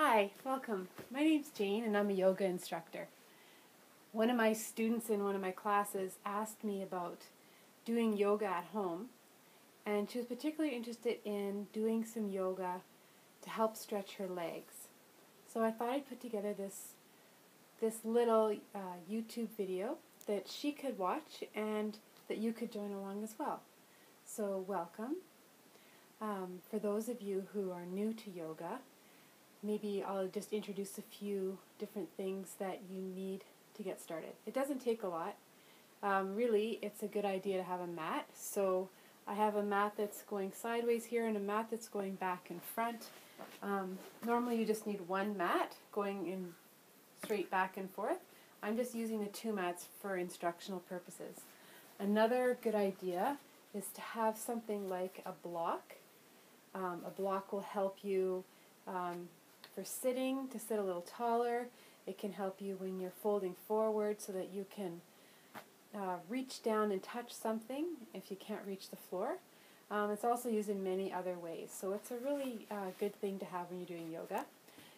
Hi, welcome. My name's Jane and I'm a yoga instructor. One of my students in one of my classes asked me about doing yoga at home, and she was particularly interested in doing some yoga to help stretch her legs. So I thought I'd put together this little YouTube video that she could watch and that you could join along as well. So welcome. For those of you who are new to yoga, maybe I'll just introduce a few different things that you need to get started. It doesn't take a lot. Really, it's a good idea to have a mat. So I have a mat that's going sideways here and a mat that's going back and front. Normally you just need one mat going in straight back and forth. I'm just using the two mats for instructional purposes. Another good idea is to have something like a block. A block will help you for sitting, to sit a little taller. It can help you when you're folding forward so that you can reach down and touch something if you can't reach the floor. It's also used in many other ways, so it's a really good thing to have when you're doing yoga.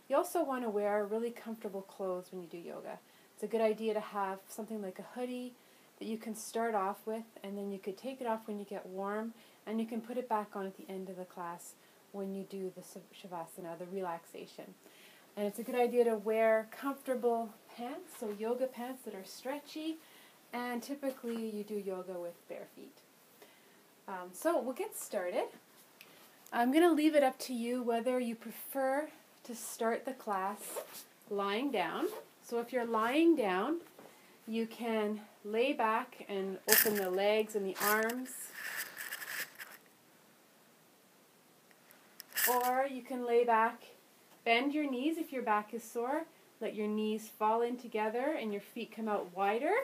You also want to wear really comfortable clothes when you do yoga. It's a good idea to have something like a hoodie that you can start off with, and then you could take it off when you get warm, and you can put it back on at the end of the class when you do the shavasana, the relaxation. And it's a good idea to wear comfortable pants, so yoga pants that are stretchy, and typically you do yoga with bare feet. So we'll get started. I'm going to leave it up to you whether you prefer to start the class lying down. So if you're lying down, you can lay back and open the legs and the arms. Or you can lay back, bend your knees if your back is sore, let your knees fall in together and your feet come out wider,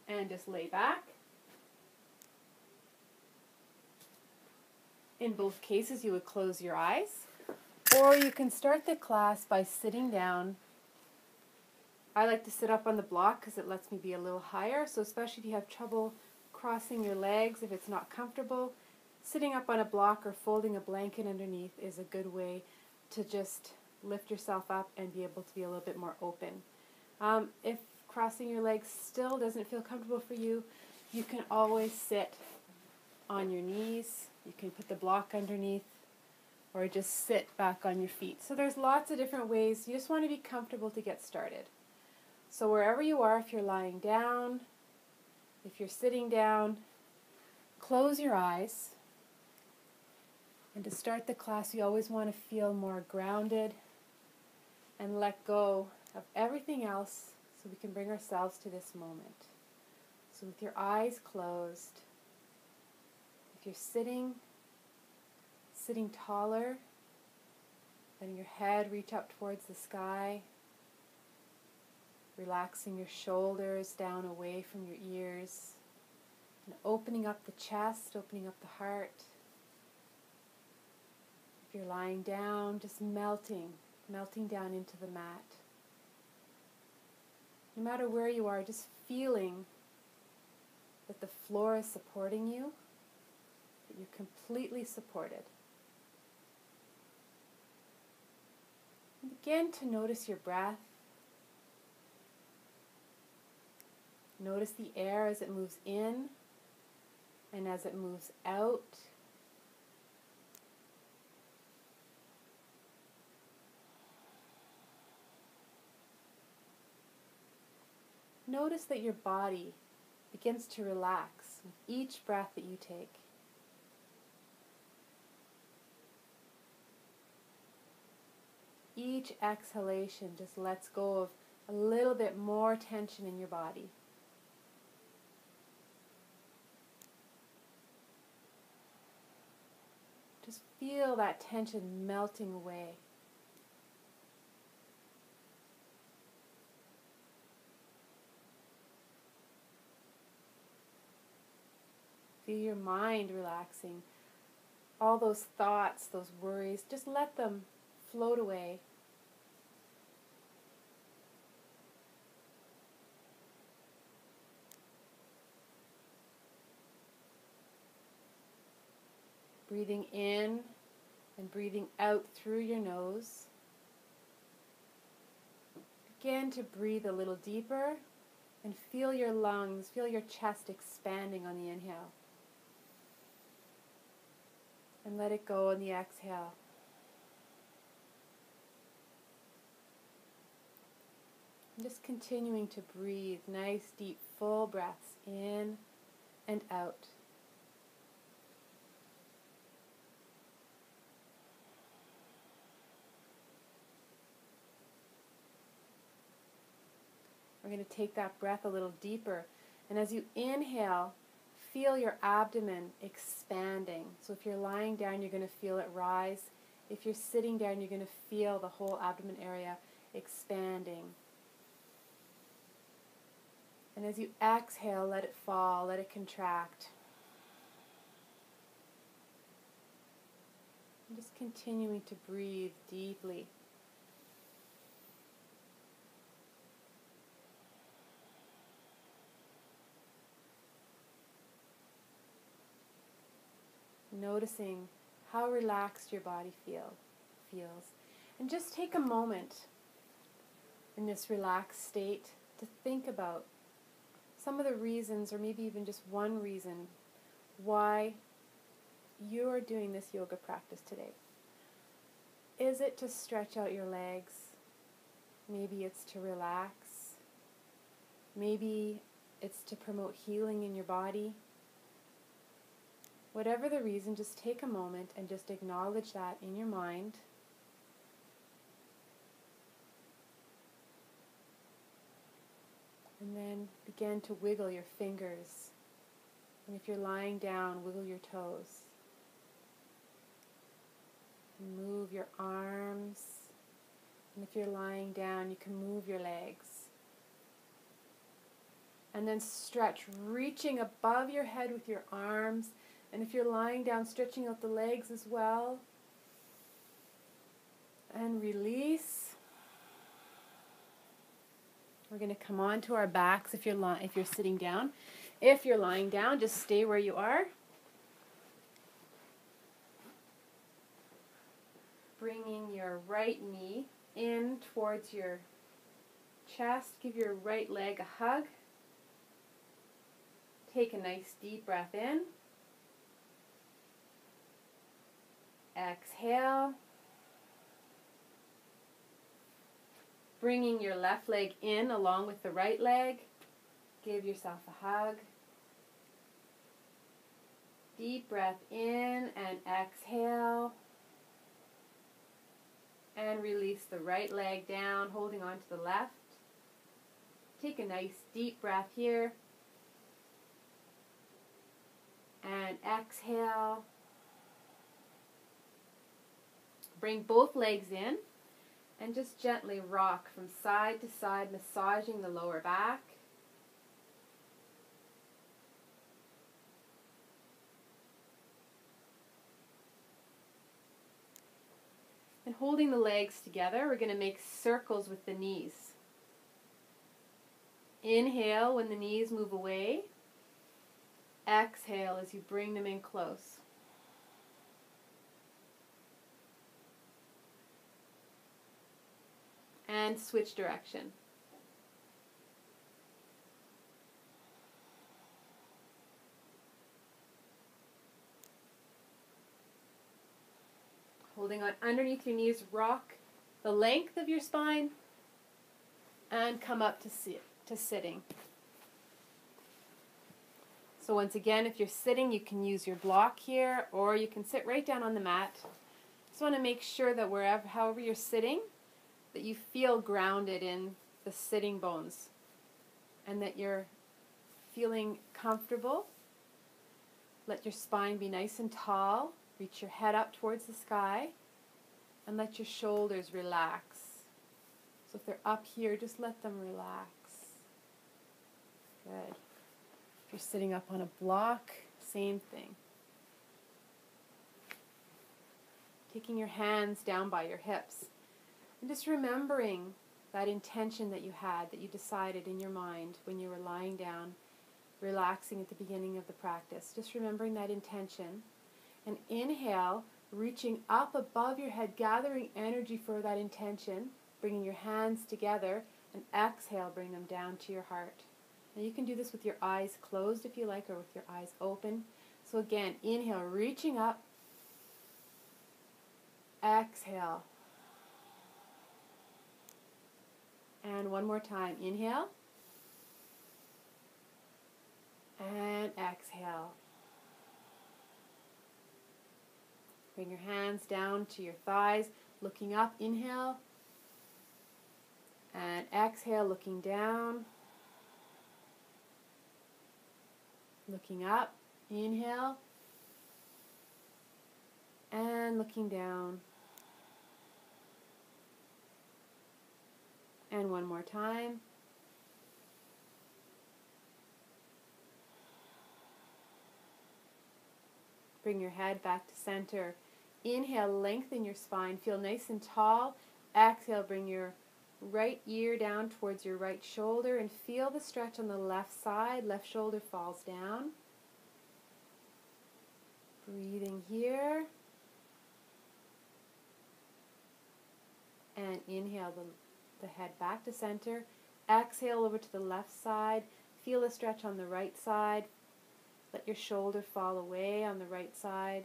and just lay back. In both cases you would close your eyes, or you can start the class by sitting down. I like to sit up on the block because it lets me be a little higher, so especially if you have trouble crossing your legs, if it's not comfortable, sitting up on a block or folding a blanket underneath is a good way to just lift yourself up and be able to be a little bit more open. If crossing your legs still doesn't feel comfortable for you, you can always sit on your knees. You can put the block underneath or just sit back on your feet. So there's lots of different ways. You just want to be comfortable to get started. So wherever you are, if you're lying down, if you're sitting down, close your eyes. And to start the class, you always want to feel more grounded and let go of everything else so we can bring ourselves to this moment. So with your eyes closed, if you're sitting taller, letting your head reach up towards the sky, relaxing your shoulders down away from your ears, and opening up the chest, opening up the heart. If you're lying down, just melting down into the mat. No matter where you are, just feeling that the floor is supporting you, that you're completely supported. And begin to notice your breath. Notice the air as it moves in and as it moves out. Notice that your body begins to relax with each breath that you take. Each exhalation just lets go of a little bit more tension in your body. Just feel that tension melting away. Feel your mind relaxing. All those thoughts, those worries, just let them float away. Breathing in and breathing out through your nose. begin to breathe a little deeper and feel your lungs, feel your chest expanding on the inhale. And let it go on the exhale. And just continuing to breathe nice, deep, full breaths in and out. We're going to take that breath a little deeper. And as you inhale, feel your abdomen expanding. So if you're lying down, you're going to feel it rise. If you're sitting down, you're going to feel the whole abdomen area expanding. And as you exhale, let it fall, let it contract. And just continuing to breathe deeply. Noticing how relaxed your body feels. And just take a moment in this relaxed state to think about some of the reasons, or maybe even just one reason, why you are doing this yoga practice today. Is it to stretch out your legs? Maybe it's to relax. Maybe it's to promote healing in your body. Whatever the reason, just take a moment and just acknowledge that in your mind. And then begin to wiggle your fingers. And if you're lying down, wiggle your toes. And move your arms. And if you're lying down, you can move your legs. And then stretch, reaching above your head with your arms. And if you're lying down, stretching out the legs as well. And release. We're going to come onto our backs if you're sitting down. If you're lying down, just stay where you are. Bringing your right knee in towards your chest. Give your right leg a hug. Take a nice deep breath in. Exhale. Bringing your left leg in along with the right leg. Give yourself a hug. Deep breath in and exhale. And release the right leg down, holding on to the left. Take a nice deep breath here. And exhale. Bring both legs in and just gently rock from side to side, massaging the lower back. And holding the legs together, we're going to make circles with the knees. Inhale when the knees move away. Exhale as you bring them in close. And switch direction. Holding on underneath your knees, rock the length of your spine and come up to sitting. So once again, if you're sitting, you can use your block here, or you can sit right down on the mat. Just want to make sure that however you're sitting, that you feel grounded in the sitting bones and that you're feeling comfortable. Let your spine be nice and tall. Reach your head up towards the sky and let your shoulders relax. So if they're up here, just let them relax. Good. If you're sitting up on a block, same thing. Taking your hands down by your hips. And just remembering that intention that you had, that you decided in your mind when you were lying down, relaxing at the beginning of the practice. Just remembering that intention. And inhale, reaching up above your head, gathering energy for that intention, bringing your hands together And exhale, bring them down to your heart. Now you can do this with your eyes closed if you like, or with your eyes open. So again, inhale, reaching up. Exhale. And one more time. Inhale. And exhale. Bring your hands down to your thighs, looking up. Inhale. And exhale, looking down. Looking up. Inhale. And looking down. And one more time. Bring your head back to center. Inhale, lengthen your spine. Feel nice and tall. Exhale, bring your right ear down towards your right shoulder and feel the stretch on the left side. Left shoulder falls down. Breathing here. And inhale the head back to center. Exhale over to the left side. Feel a stretch on the right side. Let your shoulder fall away on the right side.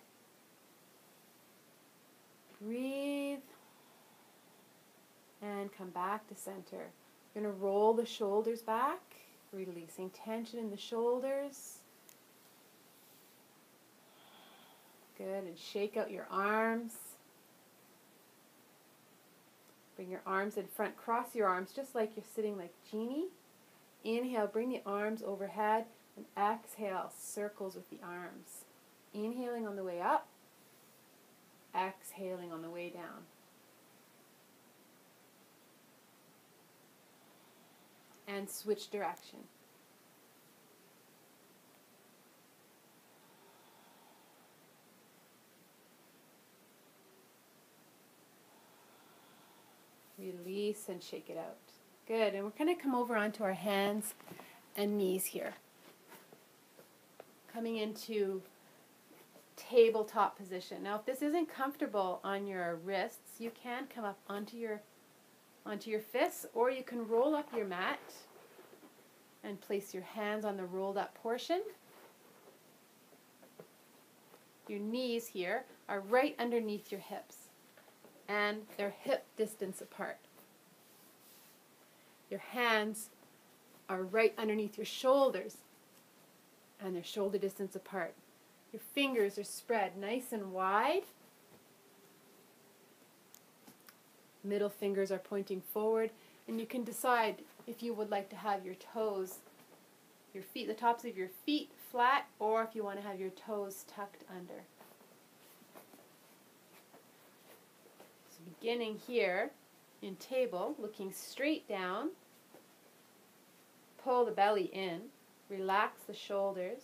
Breathe. And come back to center. You're going to roll the shoulders back, releasing tension in the shoulders. Good. And shake out your arms. Bring your arms in front. Cross your arms just like you're sitting like Genie. Inhale, bring the arms overhead. And exhale, circles with the arms. Inhaling on the way up. Exhaling on the way down. And switch direction. Release and shake it out. Good. And we're going to come over onto our hands and knees here. Coming into tabletop position. Now, if this isn't comfortable on your wrists, you can come up onto your fists, or you can roll up your mat and place your hands on the rolled up portion. Your knees here are right underneath your hips, and they're hip distance apart. Your hands are right underneath your shoulders, and they're shoulder distance apart. Your fingers are spread nice and wide. Middle fingers are pointing forward, and you can decide if you would like to have your toes, your feet, the tops of your feet flat, or if you want to have your toes tucked under. So beginning here in table, looking straight down, pull the belly in, relax the shoulders,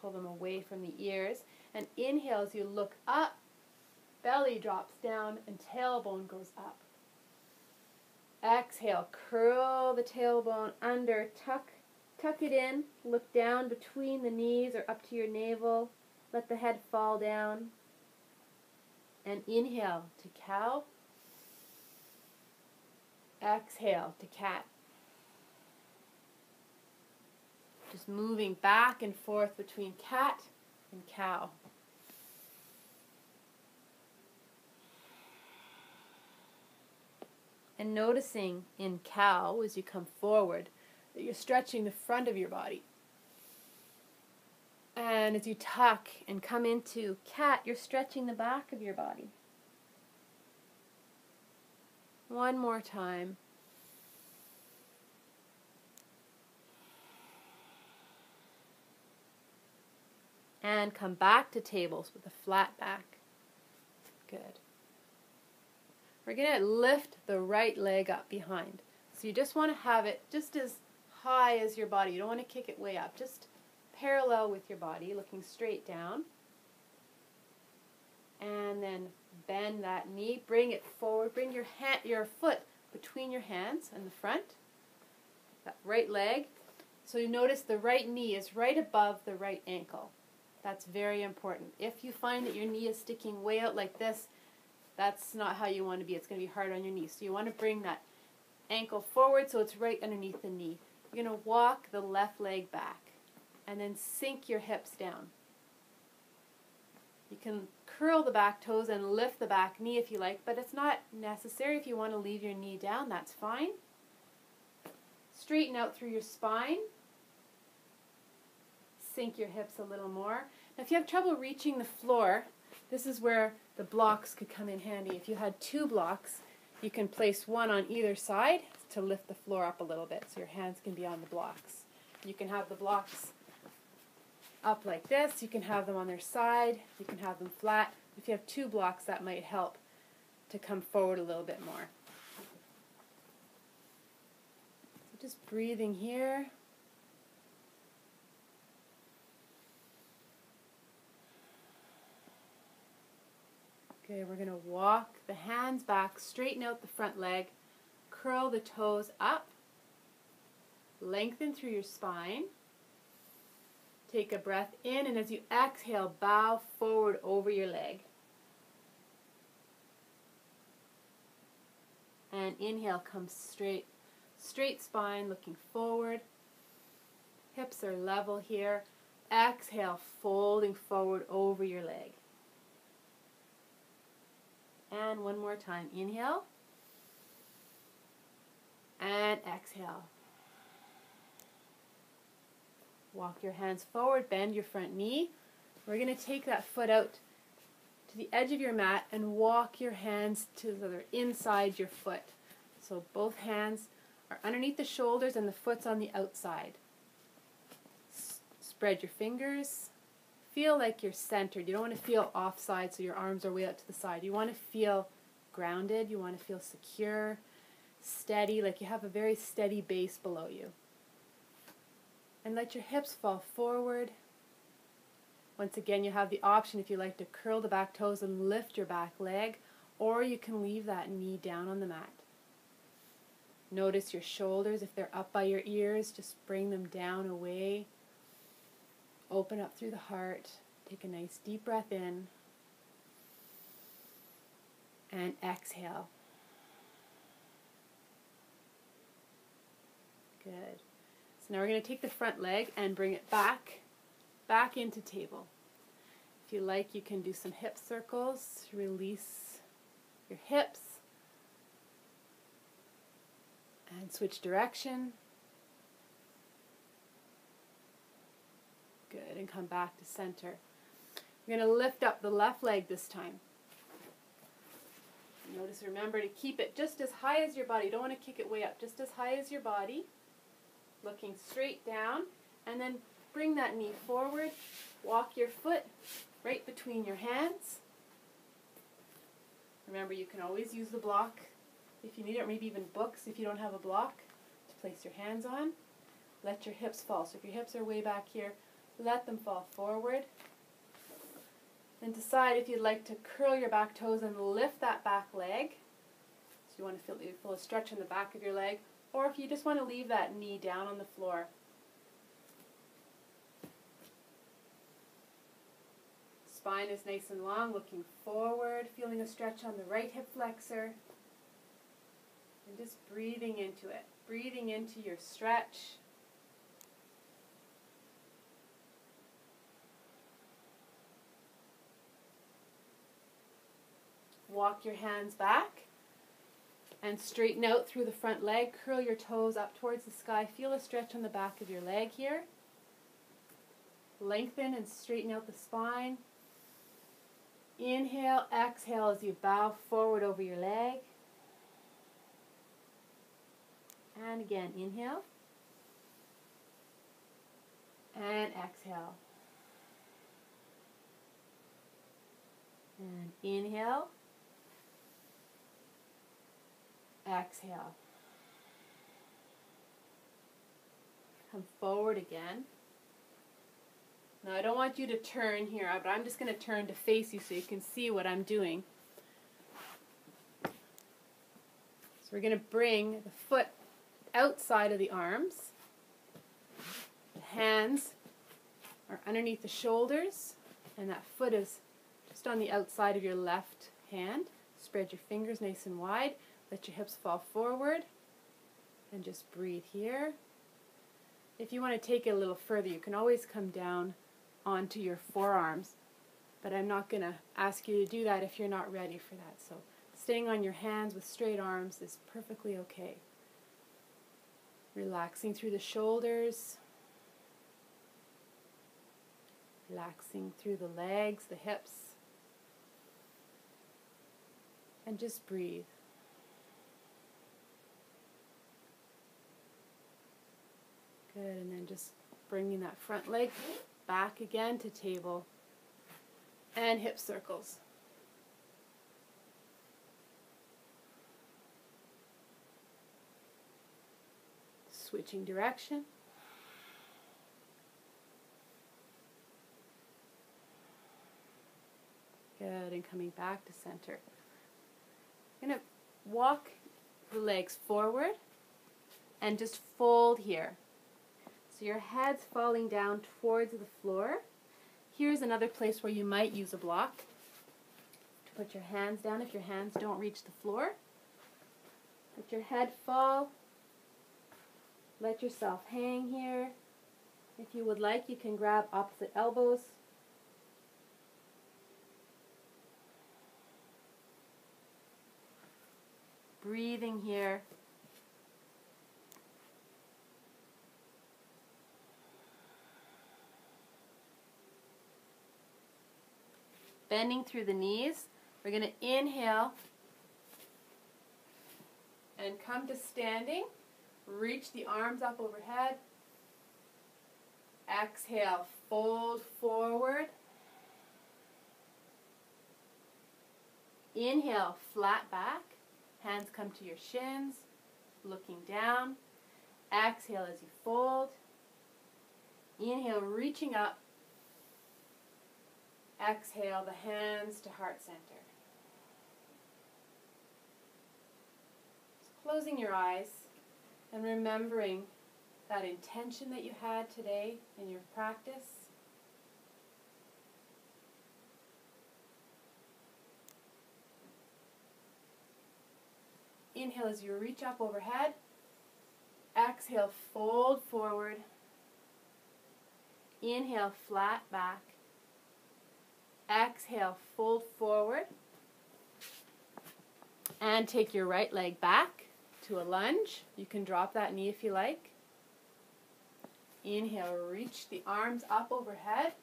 pull them away from the ears, and inhale as you look up. Belly drops down and tailbone goes up. Exhale, curl the tailbone under, tuck it in, look down between the knees or up to your navel, let the head fall down, and inhale to cow. Exhale to cat. Just moving back and forth between cat and cow. And noticing in cow, as you come forward, that you're stretching the front of your body. And as you tuck and come into cat, you're stretching the back of your body. One more time. And come back to tables with a flat back. Good. We're going to lift the right leg up behind. So you just want to have it just as high as your body. You don't want to kick it way up. Just parallel with your body, looking straight down. And then bend that knee. Bring it forward. Bring your foot between your hands and the front. That right leg. So you notice the right knee is right above the right ankle. That's very important. If you find that your knee is sticking way out like this, that's not how you want to be. It's going to be hard on your knees. So you want to bring that ankle forward so it's right underneath the knee. You're going to walk the left leg back and then sink your hips down. You can curl the back toes and lift the back knee if you like, but it's not necessary. If you want to leave your knee down, that's fine. Straighten out through your spine. Sink your hips a little more. Now if you have trouble reaching the floor, this is where the blocks could come in handy. If you had 2 blocks, you can place one on either side to lift the floor up a little bit so your hands can be on the blocks. You can have the blocks up like this. You can have them on their side. You can have them flat. If you have 2 blocks, that might help to come forward a little bit more. So just breathing here. Okay, we're going to walk the hands back, straighten out the front leg, curl the toes up, lengthen through your spine. Take a breath in, and as you exhale, bow forward over your leg. And inhale, come straight. Straight spine, looking forward. Hips are level here. Exhale, folding forward over your leg. And one more time. Inhale. And exhale. Walk your hands forward, bend your front knee. We're going to take that foot out to the edge of your mat and walk your hands to the inside your foot. So both hands are underneath the shoulders and the foot's on the outside. Spread your fingers. Feel like you're centered. You don't want to feel offside so your arms are way out to the side. You want to feel grounded. You want to feel secure, steady, like you have a very steady base below you. And let your hips fall forward. Once again, you have the option if you like to curl the back toes and lift your back leg, or you can leave that knee down on the mat. Notice your shoulders. If they're up by your ears, just bring them down away. Open up through the heart. Take a nice deep breath in. And exhale. Good. So now we're going to take the front leg and bring it back into table. If you like, you can do some hip circles. Release your hips. And switch direction. Good, and come back to center. We're going to lift up the left leg this time. Notice, remember to keep it just as high as your body. You don't want to kick it way up, just as high as your body. Looking straight down, and then bring that knee forward. Walk your foot right between your hands. Remember, you can always use the block if you need it, or maybe even books if you don't have a block to place your hands on. Let your hips fall. So if your hips are way back here, let them fall forward. Then decide if you'd like to curl your back toes and lift that back leg. So you want to feel a stretch in the back of your leg, or if you just want to leave that knee down on the floor. Spine is nice and long, looking forward, feeling a stretch on the right hip flexor. And just breathing into it, breathing into your stretch. Walk your hands back and straighten out through the front leg. Curl your toes up towards the sky. Feel a stretch on the back of your leg here. Lengthen and straighten out the spine. Inhale, exhale as you bow forward over your leg. And again, inhale. And exhale. And inhale. Exhale. Come forward again. Now I don't want you to turn here, but I'm just going to turn to face you so you can see what I'm doing. So we're going to bring the foot outside of the arms. The hands are underneath the shoulders, and that foot is just on the outside of your left hand. Spread your fingers nice and wide. Let your hips fall forward. And just breathe here. If you want to take it a little further, you can always come down onto your forearms, but I'm not going to ask you to do that if you're not ready for that. So staying on your hands with straight arms is perfectly okay. Relaxing through the shoulders, relaxing through the legs, the hips, and just breathe. Good, and then just bringing that front leg back again to table and hip circles. Switching direction. Good, and coming back to center. I'm going to walk the legs forward and just fold here. So your head's falling down towards the floor. Here's another place where you might use a block to put your hands down if your hands don't reach the floor. Let your head fall. Let yourself hang here. If you would like, you can grab opposite elbows. Breathing here. Bending through the knees. We're going to inhale and come to standing. Reach the arms up overhead. Exhale, fold forward. Inhale, flat back. Hands come to your shins, looking down. Exhale as you fold. Inhale, reaching up. Exhale, the hands to heart center. So closing your eyes and remembering that intention that you had today in your practice. Inhale as you reach up overhead. Exhale, fold forward. Inhale, flat back. Exhale, fold forward. And take your right leg back to a lunge. You can drop that knee if you like. Inhale, reach the arms up overhead.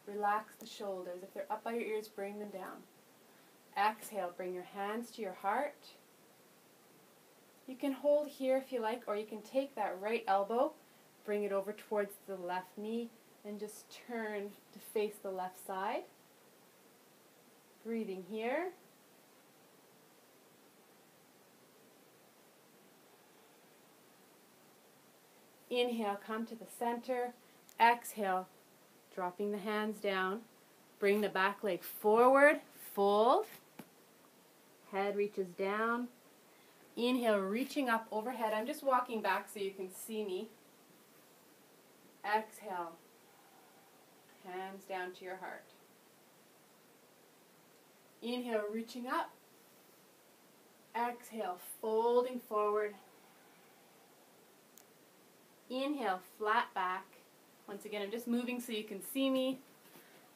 Relax the shoulders. If they're up by your ears, bring them down. Exhale, bring your hands to your heart. You can hold here if you like, or you can take that right elbow, bring it over towards the left knee, and just turn to face the left side. Breathing here. Inhale, come to the center. Exhale, dropping the hands down. Bring the back leg forward, fold. Head reaches down. Inhale, reaching up overhead. I'm just walking back so you can see me. Exhale, hands down to your heart. Inhale, reaching up. Exhale, folding forward. Inhale, flat back. Once again, I'm just moving so you can see me.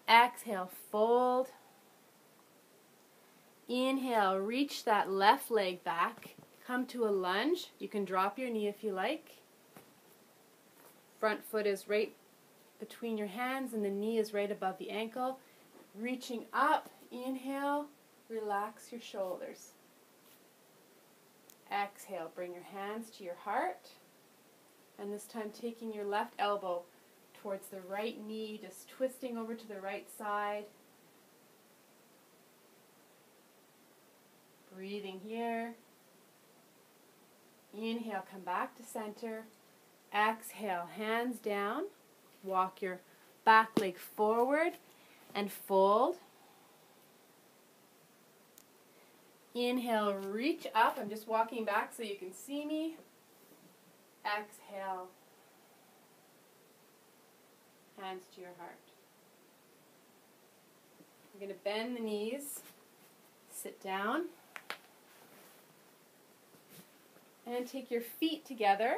Exhale, fold. Inhale, reach that left leg back. Come to a lunge. You can drop your knee if you like. Front foot is right between your hands and the knee is right above the ankle. Reaching up, inhale, relax your shoulders. Exhale, bring your hands to your heart. And this time taking your left elbow towards the right knee, just twisting over to the right side. Breathing here. Inhale, come back to center. Exhale, hands down. Walk your back leg forward and fold. Inhale, reach up. I'm just walking back so you can see me. Exhale. Hands to your heart. You're going to bend the knees. Sit down. And take your feet together.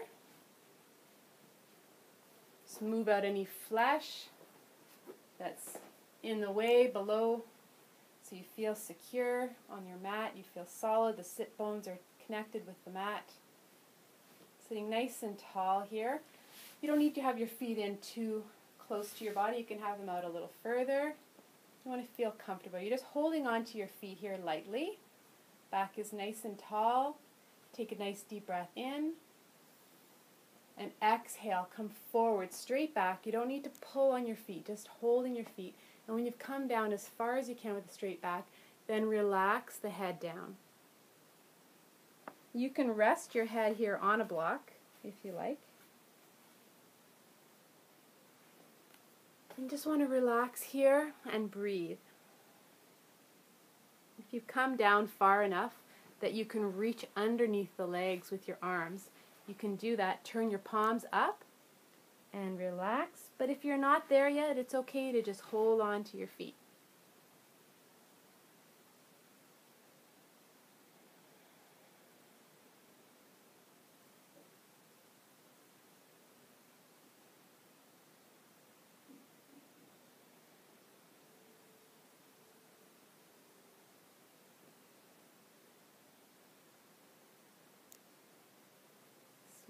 Smooth out any flesh that's in the way below so you feel secure on your mat. You feel solid. The sit bones are connected with the mat. Sitting nice and tall here. You don't need to have your feet in too close to your body. You can have them out a little further. You want to feel comfortable. You're just holding on to your feet here lightly. Back is nice and tall. Take a nice deep breath in. And exhale, come forward, straight back. You don't need to pull on your feet, just holding your feet. And when you've come down as far as you can with the straight back, then relax the head down. You can rest your head here on a block, if you like. And just want to relax here and breathe. If you come down far enough that you can reach underneath the legs with your arms, you can do that. Turn your palms up and relax. But if you're not there yet, it's okay to just hold on to your feet.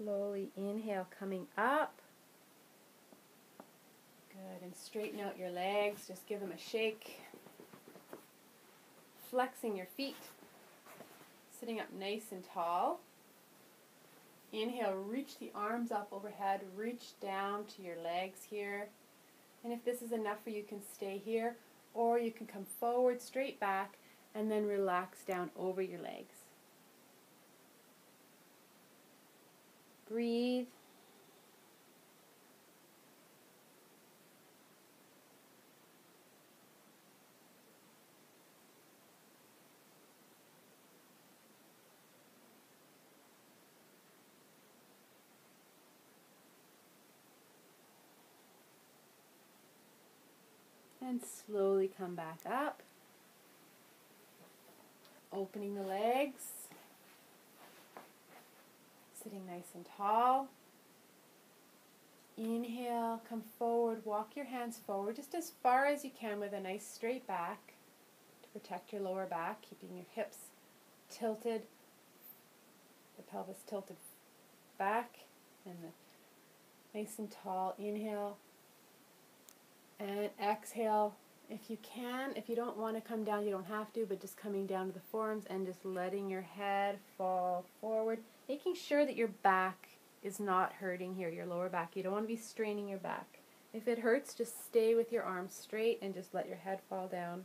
Slowly inhale, coming up. Good, and straighten out your legs. Just give them a shake. Flexing your feet. Sitting up nice and tall. Inhale, reach the arms up overhead. Reach down to your legs here. And if this is enough for you, you can stay here. Or you can come forward, straight back, and then relax down over your legs. Breathe. And slowly come back up. Opening the legs. Sitting nice and tall. Inhale, come forward, walk your hands forward just as far as you can with a nice straight back to protect your lower back, keeping your hips tilted, the pelvis tilted back, and the nice and tall. Inhale and exhale. If you can, if you don't want to come down, you don't have to, but just coming down to the forearms and just letting your head fall forward. Making sure that your back is not hurting here, your lower back. You don't want to be straining your back. If it hurts, just stay with your arms straight and just let your head fall down.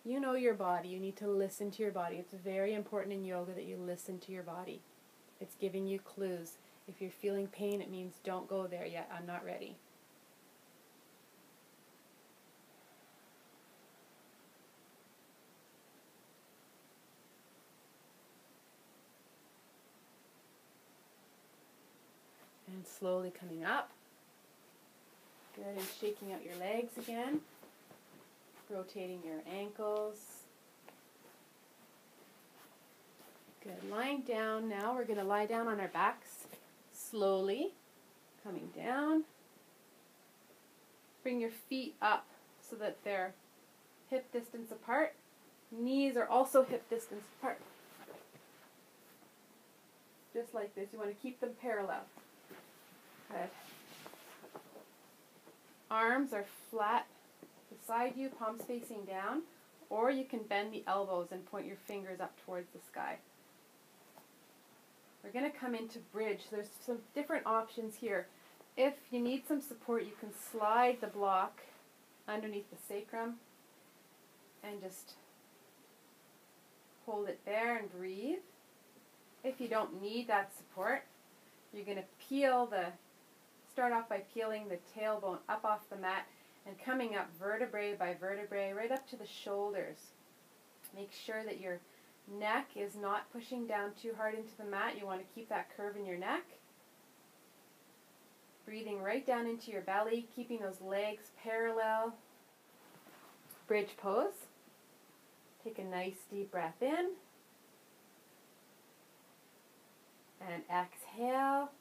You know your body. You need to listen to your body. It's very important in yoga that you listen to your body. It's giving you clues. If you're feeling pain, it means don't go there yet. I'm not ready. And slowly coming up. Good, and shaking out your legs again. Rotating your ankles. Good, lying down now. We're going to lie down on our backs. Slowly coming down. Bring your feet up so that they're hip distance apart. Knees are also hip distance apart. Just like this. You want to keep them parallel. Good. Arms are flat beside you, palms facing down, or you can bend the elbows and point your fingers up towards the sky. We're going to come into bridge. There's some different options here. If you need some support, you can slide the block underneath the sacrum and just hold it there and breathe. If you don't need that support, you're going to start off by peeling the tailbone up off the mat and coming up vertebrae by vertebrae right up to the shoulders. Make sure that your neck is not pushing down too hard into the mat. You want to keep that curve in your neck. Breathing right down into your belly, keeping those legs parallel. Bridge pose. Take a nice deep breath in. And exhale.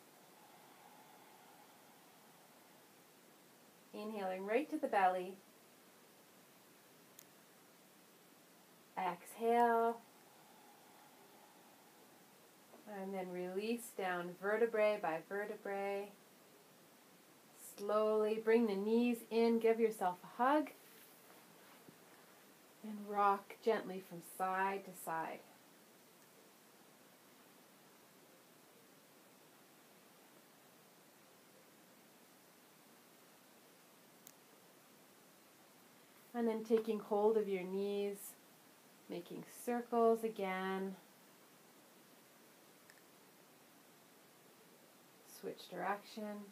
Inhaling right to the belly. Exhale. And then release down vertebrae by vertebrae. Slowly bring the knees in. Give yourself a hug. And rock gently from side to side. And then taking hold of your knees, making circles again. Switch direction.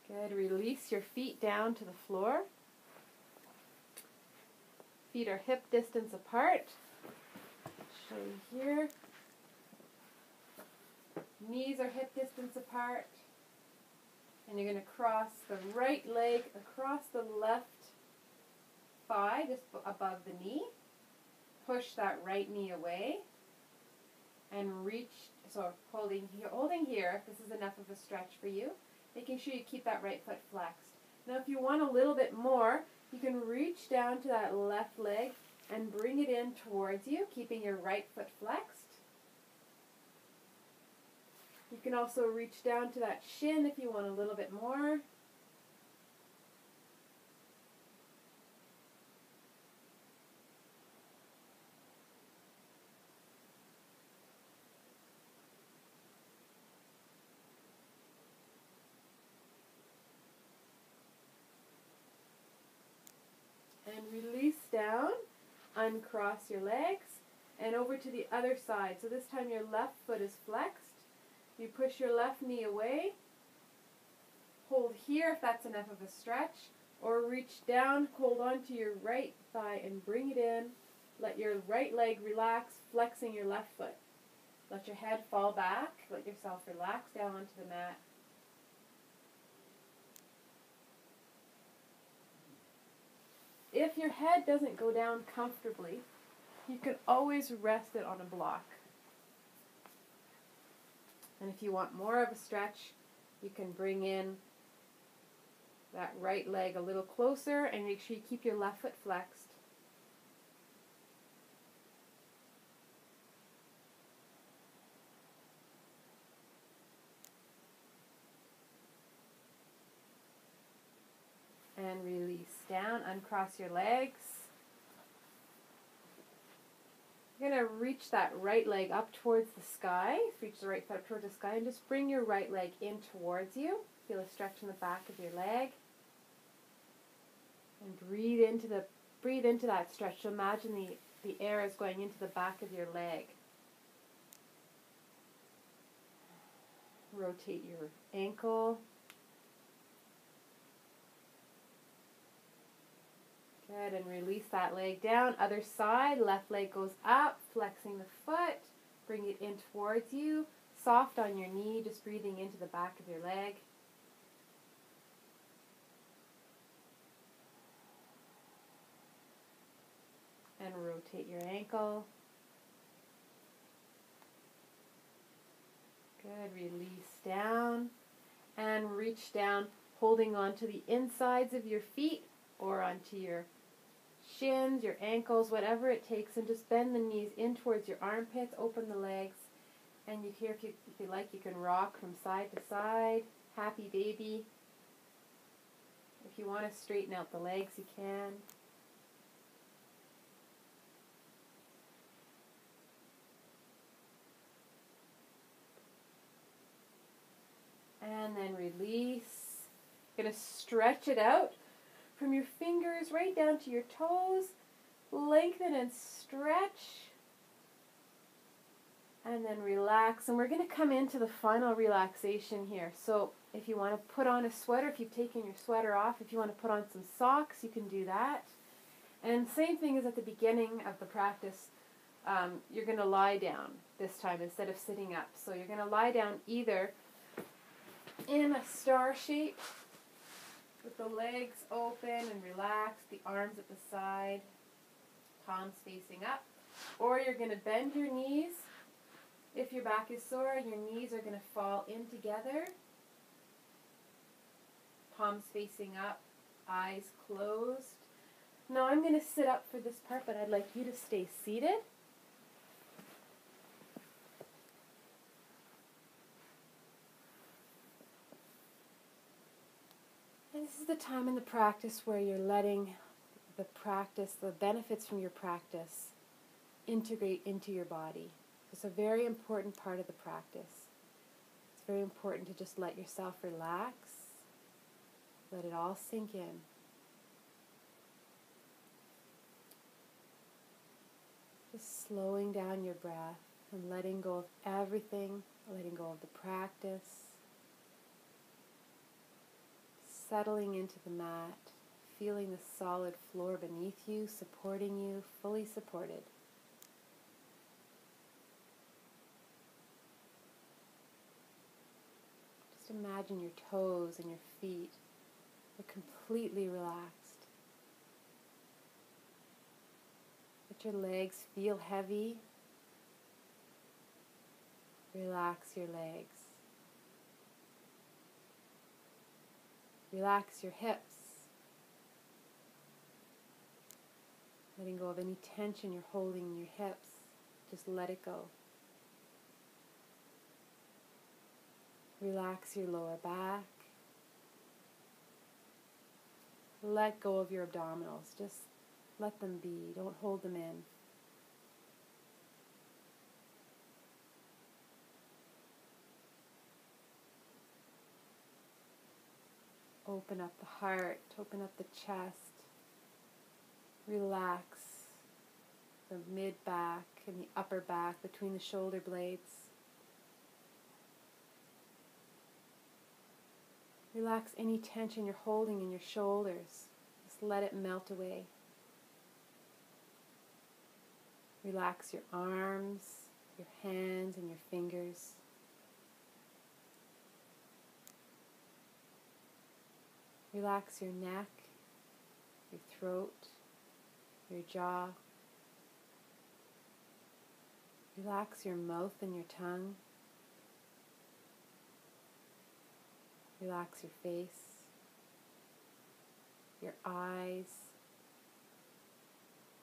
Good. Release your feet down to the floor. Feet are hip distance apart. Show you here. Knees are hip distance apart. And you're going to cross the right leg across the left thigh, just above the knee. Push that right knee away. And reach, so holding here, if this is enough of a stretch for you. Making sure you keep that right foot flexed. Now if you want a little bit more, you can reach down to that left leg and bring it in towards you, keeping your right foot flexed. You can also reach down to that shin if you want a little bit more. And release down, uncross your legs, and over to the other side. So this time your left foot is flexed. You push your left knee away, hold here if that's enough of a stretch, or reach down, hold on to your right thigh and bring it in. Let your right leg relax, flexing your left foot. Let your head fall back, let yourself relax down onto the mat. If your head doesn't go down comfortably, you can always rest it on a block. And if you want more of a stretch, you can bring in that right leg a little closer and make sure you keep your left foot flexed. And release down, uncross your legs. You're going to reach that right leg up towards the sky. Reach the right foot up towards the sky and just bring your right leg in towards you. Feel a stretch in the back of your leg. And breathe into that stretch. So imagine the air is going into the back of your leg. Rotate your ankle. Good, and release that leg down. Other side, left leg goes up, flexing the foot. Bring it in towards you. Soft on your knee, just breathing into the back of your leg. And rotate your ankle. Good, release down. And reach down, holding on to the insides of your feet or onto your shins, your ankles, whatever it takes, and just bend the knees in towards your armpits, open the legs, and you here, if you like, you can rock from side to side, happy baby. If you want to straighten out the legs, you can. And then release. You're going to stretch it out from your fingers right down to your toes. Lengthen and stretch. And then relax. And we're going to come into the final relaxation here. So if you want to put on a sweater, if you've taken your sweater off, if you want to put on some socks, you can do that. And same thing as at the beginning of the practice, you're going to lie down this time instead of sitting up. So you're going to lie down either in a star shape with the legs open and relaxed, the arms at the side, palms facing up. Or you're going to bend your knees. If your back is sore, your knees are going to fall in together. Palms facing up, eyes closed. Now I'm going to sit up for this part, but I'd like you to stay seated. And this is the time in the practice where you're letting the practice, the benefits from your practice, integrate into your body. It's a very important part of the practice. It's very important to just let yourself relax. Let it all sink in. Just slowing down your breath and letting go of everything, letting go of the practice. Settling into the mat, feeling the solid floor beneath you, supporting you, fully supported. Just imagine your toes and your feet are completely relaxed. Let your legs feel heavy. Relax your legs. Relax your hips. Letting go of any tension you're holding in your hips. Just let it go. Relax your lower back. Let go of your abdominals. Just let them be. Don't hold them in. Open up the heart, open up the chest. Relax the mid-back and the upper back between the shoulder blades. Relax any tension you're holding in your shoulders. Just let it melt away. Relax your arms, your hands, and your fingers. Relax your neck, your throat, your jaw. Relax your mouth and your tongue. Relax your face, your eyes,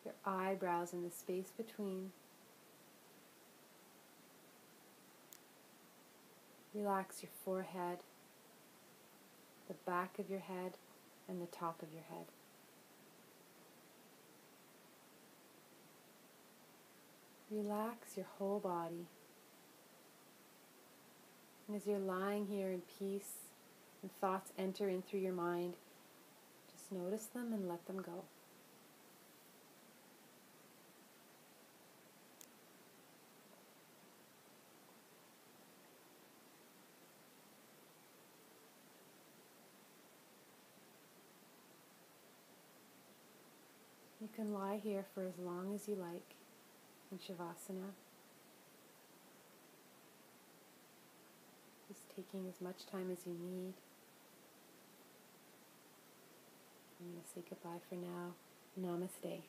your eyebrows and the space between. Relax your forehead, the back of your head, and the top of your head. Relax your whole body. And as you're lying here in peace and thoughts enter in through your mind, just notice them and let them go. You can lie here for as long as you like in Shavasana. Just taking as much time as you need. I'm going to say goodbye for now. Namaste.